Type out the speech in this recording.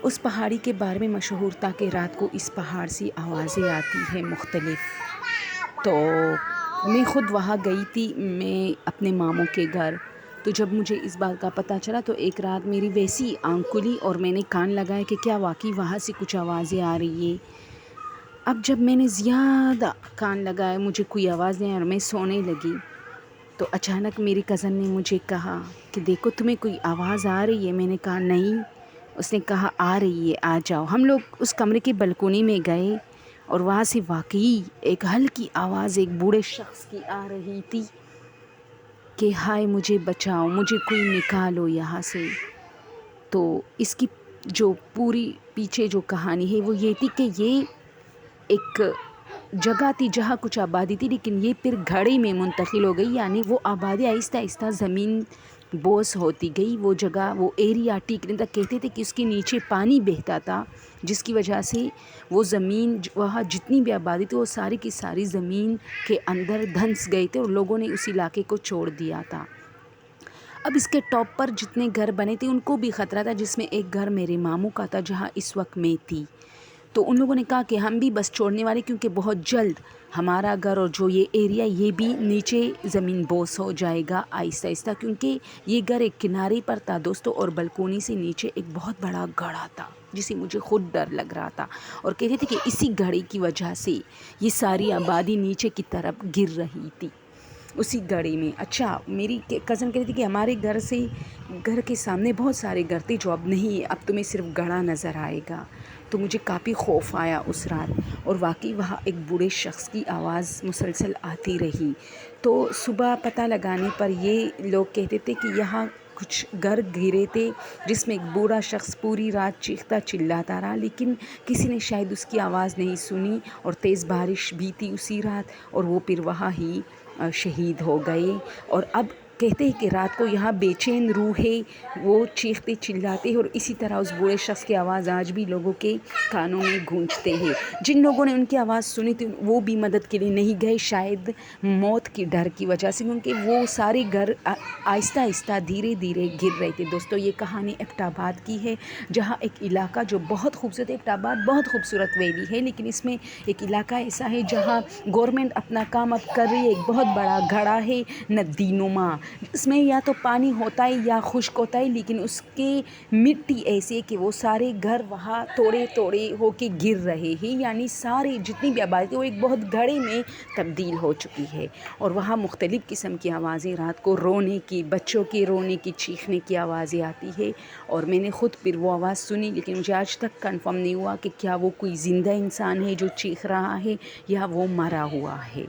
اس پہاڑی کے بارے میں مشہور تھا کہ رات کو اس پہاڑ سے آوازیں آتی ہیں مختلف. تو میں خود وہاں گئی تھی، میں اپنے ماموں کے گھر. تو جب مجھے اس بات کا پتہ چلا تو ایک رات میری ویسی آنکھ کھلی اور میں نے کان لگایا کہ کیا واقعی وہاں سے کچھ آوازیں آ رہی ہیں. اب جب میں نے زیادہ کان لگایا مجھے کوئی آواز نہیں اور میں سونے لگی تو اچانک میری کزن نے مجھے کہا کہ دیکھو تمہیں کوئی آواز آ رہی ہے. میں نے کہا نہیں. اس نے کہا آ رہی ہے، آ جاؤ. ہم لوگ اس کمرے کی بلکونی میں گئے اور وہاں سے واقعی ایک ہلکی آواز ایک بوڑھے شخص کی آ رہی تھی کہ ہائے مجھے بچاؤ، مجھے کوئی نکالو یہاں سے. تو اس کی جو پوری پیچھے جو کہانی ہے وہ یہ تھی کہ یہ ایک جگہ تھی جہاں کچھ آبادی تھی، لیکن یہ پھر گھڑی میں منتقل ہو گئی. یعنی وہ آبادی آہستہ آہستہ زمین بوس ہوتی گئی. وہ جگہ وہ ایریا ٹیکرے تک کہتے تھے کہ اس کے نیچے پانی بہتا تھا، جس کی وجہ سے وہ زمین وہاں جتنی بھی آبادی تھی وہ ساری کی ساری زمین کے اندر دھنس گئے تھے اور لوگوں نے اس علاقے کو چھوڑ دیا تھا. اب اس کے ٹاپ پر جتنے گھر بنے تھے ان کو بھی خطرہ تھا، جس میں ایک گھر میرے ماموں کا تھا جہاں اس وقت میں تھی. تو ان لوگوں نے کہا کہ ہم بھی بس چھوڑنے والے، کیونکہ بہت جلد ہمارا گھر اور جو یہ ایریا یہ بھی نیچے زمین بوس ہو جائے گا آہستہ آہستہ، کیونکہ یہ گھر ایک کنارے پر تھا دوستوں اور بلکونی سے نیچے ایک بہت بڑا گڑھا تھا جسے مجھے خود ڈر لگ رہا تھا. اور کہتے تھے کہ اسی گڑھے کی وجہ سے یہ ساری آبادی نیچے کی طرف گر رہی تھی اسی گڑھے میں. اچھا میری کزن کہتی تھی کہ ہمارے گھر کے سامنے بہت سارے گھر تھے جو اب نہیں ہے، اب تمہیں صرف گڑھا نظر آئے گا. تو مجھے کافی خوف آیا اس رات اور واقعی وہاں ایک بوڑھے شخص کی آواز مسلسل آتی رہی. تو صبح پتہ لگانے پر یہ لوگ کہتے تھے کہ یہاں کچھ گھر گرے تھے جس میں ایک بوڑھا شخص پوری رات چیختا چلاتا رہا، لیکن کسی نے شاید اس کی آواز نہیں سنی اور تیز بارش بھی تھی اسی رات اور وہ پھر وہاں ہی شہید ہو گئے. اور اب کہتے ہیں کہ رات کو یہاں بے چین روحیں وہ چیختے چلاتے اور اسی طرح اس بوڑھے شخص کی آواز آج بھی لوگوں کے کانوں میں گونجتے ہیں. جن لوگوں نے ان کی آواز سنی تھی وہ بھی مدد کے لیے نہیں گئے، شاید موت کی ڈر کی وجہ سے، کیونکہ وہ سارے گھر آہستہ آہستہ دھیرے دھیرے گر رہے تھے. دوستو یہ کہانی ایبٹ آباد کی ہے، جہاں ایک علاقہ جو بہت خوبصورت ہے. ایبٹ آباد بہت خوبصورت ویلی ہے، لیکن اس میں ایک علاقہ ایسا ہے جہاں گورنمنٹ اپنا کام اب کر رہی ہے. ایک بہت بڑا گڑھا ہے ندی نما، اس میں یا تو پانی ہوتا ہے یا خشک ہوتا ہے، لیکن اس کی مٹی ایسی ہے کہ وہ سارے گھر وہاں توڑے توڑے ہو کے گر رہے ہیں. یعنی سارے جتنی بھی آبادی تھی وہ ایک بہت گڑھے میں تبدیل ہو چکی ہے. اور وہاں مختلف قسم کی آوازیں رات کو رونے کی، بچوں کے رونے کی، چیخنے کی آوازیں آتی ہے. اور میں نے خود پھر وہ آواز سنی، لیکن مجھے آج تک کنفرم نہیں ہوا کہ کیا وہ کوئی زندہ انسان ہے جو چیخ رہا ہے یا وہ مرا ہوا ہے.